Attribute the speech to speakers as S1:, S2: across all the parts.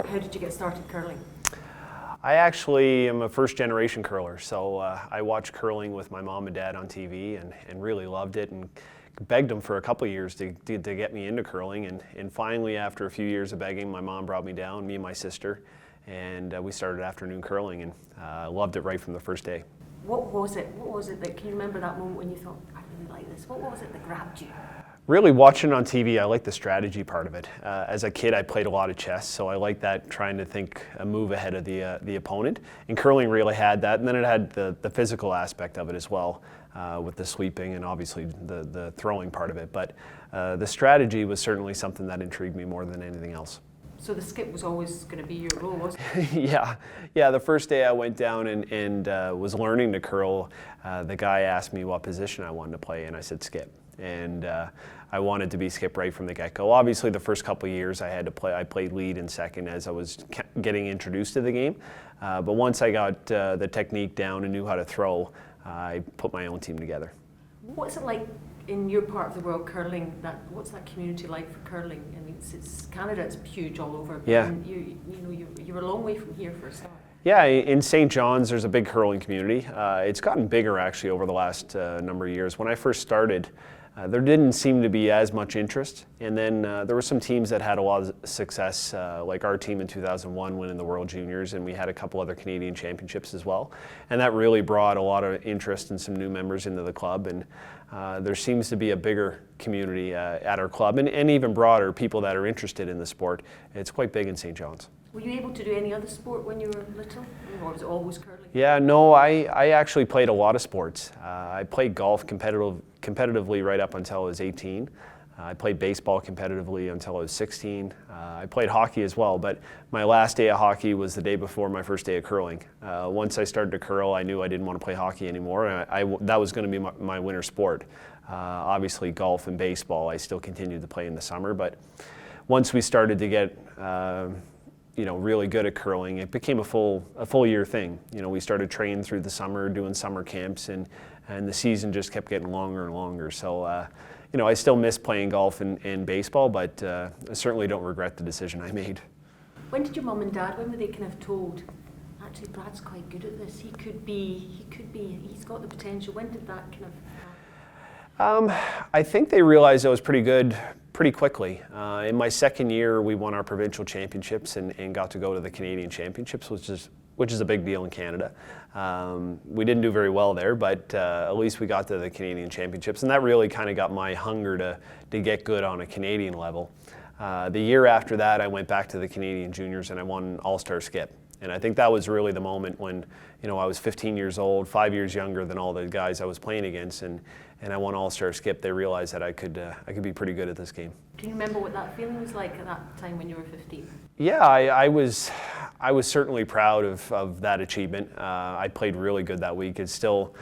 S1: How did you get started curling?
S2: I actually am a first-generation curler, so I watched curling with my mom and dad on TV and really loved it, and begged them for a couple of years to get me into curling, and finally, after a few years of begging, my mom brought me down, me and my sister, and we started afternoon curling, and loved it right from the first day.
S1: What was it? What was it that, can you remember that moment when you thought, I really like this? What was it that grabbed you?
S2: Really watching on TV, I like the strategy part of it. As a kid, I played a lot of chess, so I like that, trying to think a move ahead of the opponent. And curling really had that, and then it had the physical aspect of it as well, with the sweeping and obviously the throwing part of it. But the strategy was certainly something that intrigued me more than anything else.
S1: So the skip was always going to be your role, wasn't it?
S2: Yeah. The first day I went down and was learning to curl, the guy asked me what position I wanted to play, and I said skip. And I wanted to be skip right from the get-go. Obviously, the first couple of years I played lead and second as I was getting introduced to the game. But once I got the technique down and knew how to throw, I put my own team together.
S1: What's it like in your part of the world, curling? What's that community like for curling? I mean, it's Canada, it's huge all over. But
S2: yeah.
S1: You're a long way from here for a start.
S2: Yeah, in St. John's, there's a big curling community. It's gotten bigger actually over the last number of years. When I first started, there didn't seem to be as much interest, and then there were some teams that had a lot of success, like our team in 2001 winning the World Juniors, and we had a couple other Canadian championships as well, and that really brought a lot of interest and some new members into the club, and there seems to be a bigger community at our club, and even broader, people that are interested in the sport. It's quite big in St. John's.
S1: Were you able to do any other sport when you were little, or was it always curling?
S2: Yeah, no, I actually played a lot of sports. I played golf competitively right up until I was 18. I played baseball competitively until I was 16. I played hockey as well, but my last day of hockey was the day before my first day of curling. Once I started to curl, I knew I didn't want to play hockey anymore. That was going to be my winter sport. Obviously, golf and baseball, I still continued to play in the summer, but once we started to get really good at curling, it became a full year thing. We started training through the summer, doing summer camps, and the season just kept getting longer and longer. So, I still miss playing golf and baseball, but I certainly don't regret the decision I made.
S1: When did your mum and dad, when were they kind of told, actually Brad's quite good at this, he's got the potential? When did that kind of happen?
S2: I think they realized I was pretty good pretty quickly. In my second year, we won our provincial championships and got to go to the Canadian championships, which is a big deal in Canada. We didn't do very well there, but at least we got to the Canadian championships, and that really kind of got my hunger to get good on a Canadian level. The year after that, I went back to the Canadian juniors and I won All-Star Skip. And I think that was really the moment when, I was 15 years old, 5 years younger than all the guys I was playing against, and I won All-Star Skip. They realized that I could be pretty good at this game.
S1: Can you remember what that feeling was like at that time when you were 15?
S2: Yeah, I was certainly proud of that achievement. I played really good that week. It's still,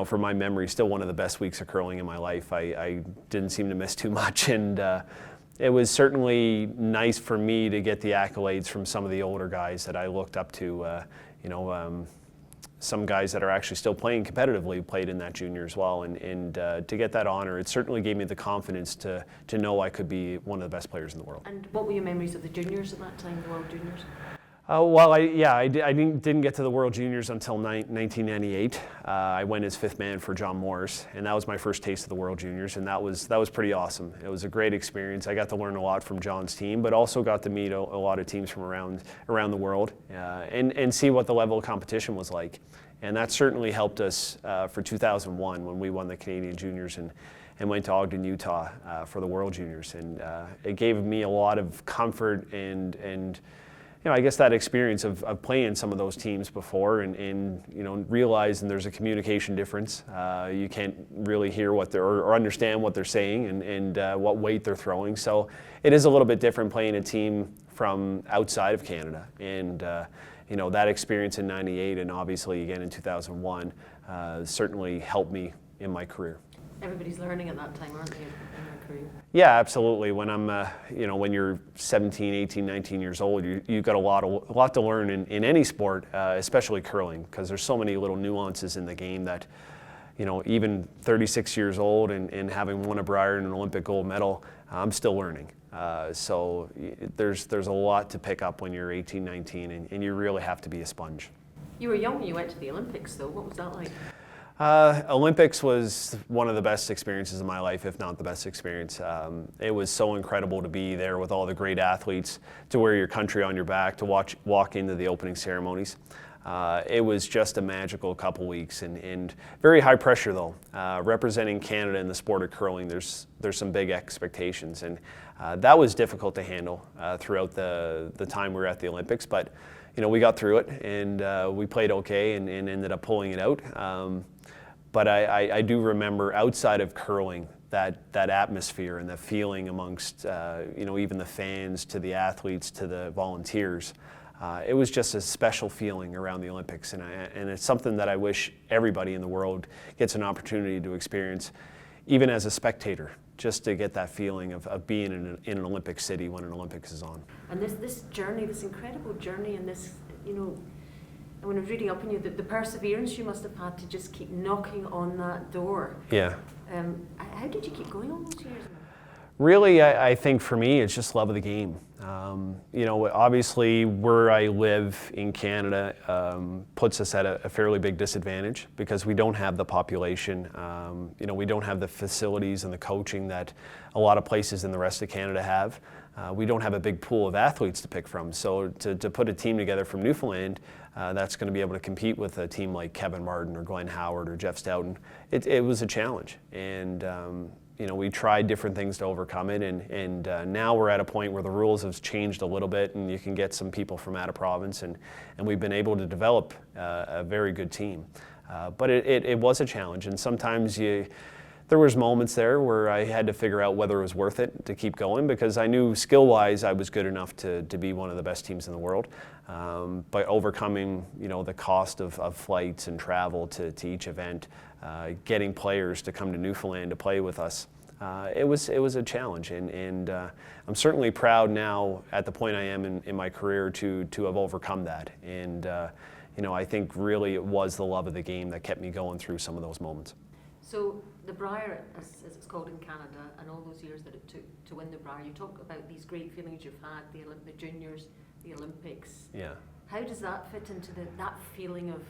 S2: from my memory, still one of the best weeks of curling in my life. I didn't seem to miss too much, and it was certainly nice for me to get the accolades from some of the older guys that I looked up to. Some guys that are actually still playing competitively played in that junior as well, and to get that honor, it certainly gave me the confidence to know I could be one of the best players in the world.
S1: And what were your memories of the juniors at that time, the World Juniors?
S2: I didn't get to the World Juniors until 1998. I went as fifth man for John Morris, and that was my first taste of the World Juniors, and that was pretty awesome. It was a great experience. I got to learn a lot from John's team, but also got to meet a lot of teams from around the world and see what the level of competition was like. And that certainly helped us for 2001 when we won the Canadian Juniors and went to Ogden, Utah for the World Juniors. And it gave me a lot of comfort and I guess that experience of playing some of those teams before and realizing there's a communication difference. You can't really hear what or understand what they're saying and what weight they're throwing. So it is a little bit different playing a team from outside of Canada. And that experience in '98 and obviously again in 2001 certainly helped me in my career.
S1: Everybody's learning at that time, aren't they, in their career?
S2: Yeah, absolutely. When I'm, when you're 17, 18, 19 years old, you've got a lot to learn in any sport, especially curling, because there's so many little nuances in the game that, even 36 years old and having won a Brier and an Olympic gold medal, I'm still learning. So there's a lot to pick up when you're 18, 19, and you really have to be a sponge.
S1: You were young when you went to the Olympics, though. What was that like?
S2: Olympics was one of the best experiences of my life, if not the best experience. It was so incredible to be there with all the great athletes, to wear your country on your back, to walk into the opening ceremonies. It was just a magical couple weeks, and very high pressure though. Representing Canada in the sport of curling, there's some big expectations, and that was difficult to handle throughout the time we were at the Olympics. But we got through it, and we played okay, and ended up pulling it out. But I do remember, outside of curling, that atmosphere and the feeling amongst even the fans, to the athletes, to the volunteers. It was just a special feeling around the Olympics, and it's something that I wish everybody in the world gets an opportunity to experience, even as a spectator, just to get that feeling of being in an Olympic city when an Olympics is on. And
S1: this journey, this incredible journey, and this, and when I was reading up on you, the perseverance you must have had to just keep knocking on that door.
S2: Yeah.
S1: How did you keep going all those years?
S2: Really, I think for me, it's just love of the game. Obviously where I live in Canada puts us at a fairly big disadvantage, because we don't have the population, we don't have the facilities and the coaching that a lot of places in the rest of Canada have. We don't have a big pool of athletes to pick from. So to put a team together from Newfoundland that's going to be able to compete with a team like Kevin Martin or Glenn Howard or Jeff Stoughton, it was a challenge. And we tried different things to overcome it, and now we're at a point where the rules have changed a little bit, and you can get some people from out of province, and we've been able to develop a very good team. But it was a challenge, and sometimes there was moments there where I had to figure out whether it was worth it to keep going, because I knew skill-wise I was good enough to be one of the best teams in the world. But overcoming the cost of flights and travel to each event, getting players to come to Newfoundland to play with us, it was a challenge, and I'm certainly proud now at the point I am in my career to have overcome that. And I think really it was the love of the game that kept me going through some of those moments.
S1: So the Brier, as it's called in Canada, and all those years that it took to win the Brier, you talk about these great feelings you've had, the juniors, the Olympics.
S2: Yeah.
S1: How does that fit into that feeling of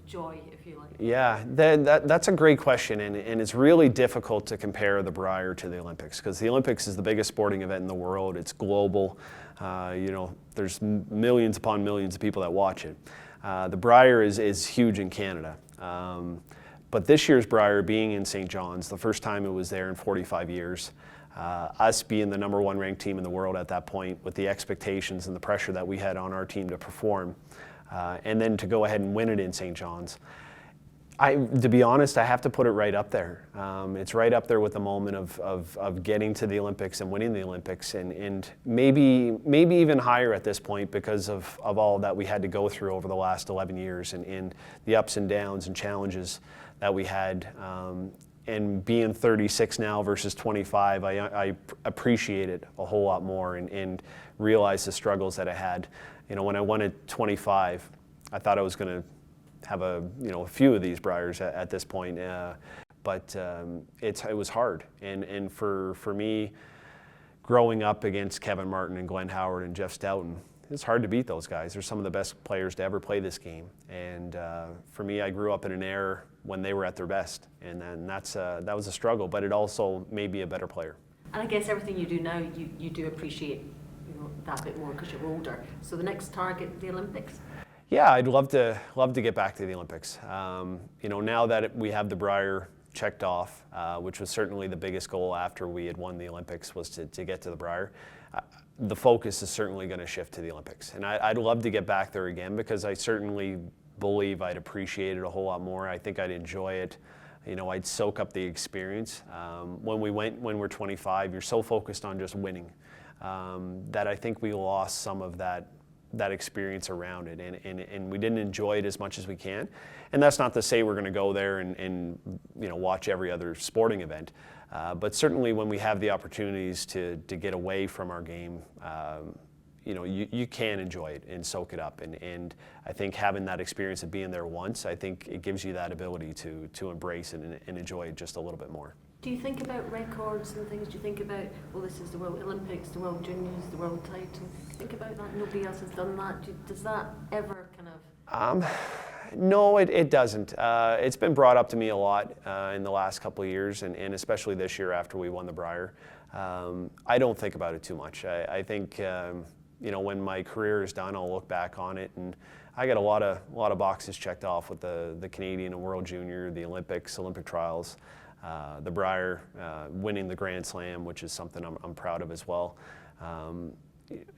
S1: joy, if you like?
S2: Yeah, that's a great question, and it's really difficult to compare the Brier to the Olympics, because the Olympics is the biggest sporting event in the world. It's global. There's millions upon millions of people that watch it. The Brier is huge in Canada. But this year's Brier, being in St. John's, the first time it was there in 45 years, us being the #1 ranked team in the world at that point, with the expectations and the pressure that we had on our team to perform, and then to go ahead and win it in St. John's. To be honest, I have to put it right up there. It's right up there with the moment of getting to the Olympics and winning the Olympics, and maybe even higher at this point, because of all that we had to go through over the last 11 years, and the ups and downs and challenges that we had. And being 36 now versus 25, I appreciate it a whole lot more, and realize the struggles that I had. When I won at 25, I thought I was going to have a few of these Briers at this point, but it was hard. And for me, growing up against Kevin Martin and Glenn Howard and Jeff Stoughton, it's hard to beat those guys. They're some of the best players to ever play this game. And for me, I grew up in an era when they were at their best, and then that was a struggle, but it also made me a better player.
S1: And I guess everything you do now, you do appreciate that bit more because you're older. So the next target, the Olympics?
S2: Yeah, I'd love to get back to the Olympics. Now that we have the Brier checked off, which was certainly the biggest goal after we had won the Olympics, was to get to the Brier. The focus is certainly going to shift to the Olympics, and I'd love to get back there again, because I certainly believe I'd appreciate it a whole lot more. I think I'd enjoy it. I'd soak up the experience. When we're 25, you're so focused on just winning that I think we lost some of that experience around it, and we didn't enjoy it as much as we can. And that's not to say we're going to go there and watch every other sporting event, but certainly when we have the opportunities to get away from our game, you can enjoy it and soak it up. And I think having that experience of being there once, I think it gives you that ability to embrace it and enjoy it just a little bit more.
S1: Do you think about records and things? Do you think about, well, this is the World Olympics, the World Juniors, the World title? Do you think about that? Nobody else has done that. Does that ever kind of...
S2: No, it doesn't. It's been brought up to me a lot in the last couple of years, and especially this year after we won the Brier. I don't think about it too much. I think when my career is done, I'll look back on it, and I got a lot of boxes checked off with the Canadian and World Junior, the Olympics, Olympic trials, the Brier, winning the Grand Slam, which is something I'm proud of as well.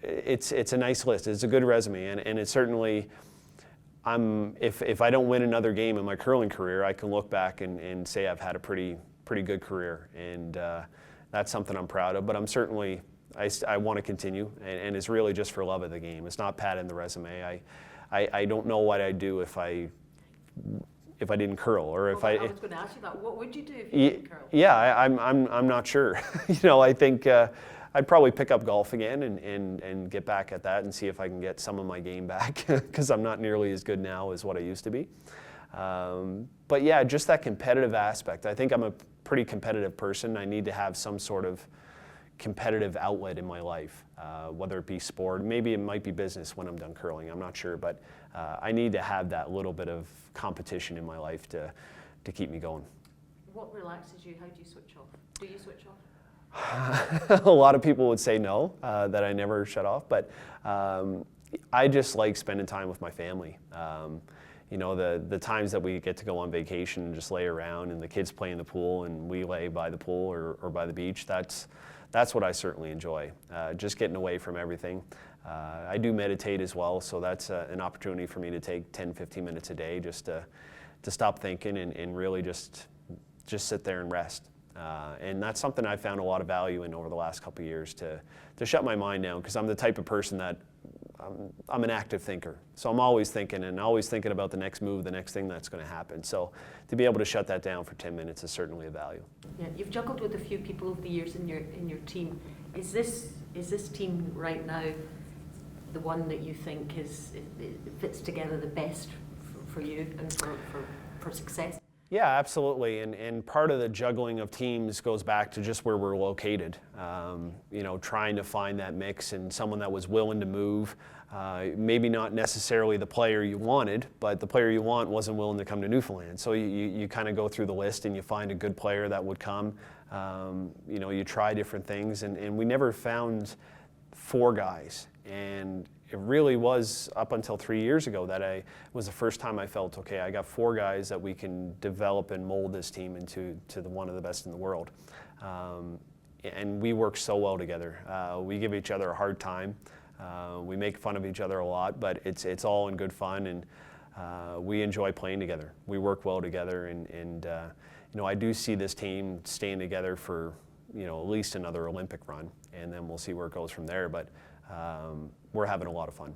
S2: It's a nice list. It's a good resume, and it certainly. If I don't win another game in my curling career, I can look back and say I've had a pretty good career, and that's something I'm proud of. But I'm certainly I want to continue, and it's really just for love of the game. It's not padding the resume. I don't know what I'd do if I didn't curl, or if
S1: I was going to ask you that. What would you do if you didn't curl?
S2: Yeah, I'm not sure. I think. I'd probably pick up golf again and get back at that and see if I can get some of my game back, because I'm not nearly as good now as what I used to be. But yeah, just that competitive aspect. I think I'm a pretty competitive person. I need to have some sort of competitive outlet in my life, whether it be sport, maybe it might be business when I'm done curling, I'm not sure, but I need to have that little bit of competition in my life to keep me going.
S1: What relaxes you? How do you switch off? Do you switch off?
S2: A lot of people would say no, that I never shut off, but I just like spending time with my family. The times that we get to go on vacation and just lay around and the kids play in the pool and we lay by the pool or by the beach, that's what I certainly enjoy, just getting away from everything. I do meditate as well, so that's an opportunity for me to take 10-15 minutes a day just to stop thinking and really just sit there and rest. And that's something I've found a lot of value in over the last couple of years, to shut my mind down, because I'm the type of person that I'm an active thinker. So I'm always thinking and always thinking about the next move, the next thing that's going to happen. So to be able to shut that down for 10 minutes is certainly a value.
S1: Yeah, you've juggled with a few people over the years in your team. Is this team right now the one that you think it fits together the best for you and for success?
S2: Yeah, absolutely, and part of the juggling of teams goes back to just where we're located. Trying to find that mix and someone that was willing to move. Maybe not necessarily the player you wanted, but the player you want wasn't willing to come to Newfoundland. So you kind of go through the list and you find a good player that would come. You try different things, and we never found 4 guys. And it really was up until 3 years ago that was the first time I felt, okay, I got 4 guys that we can develop and mold this team into one of the best in the world. And we work so well together. We give each other a hard time. We make fun of each other a lot, but it's all in good fun, and we enjoy playing together. We work well together, and I do see this team staying together for at least another Olympic run, and then we'll see where it goes from there. But we're having a lot of fun.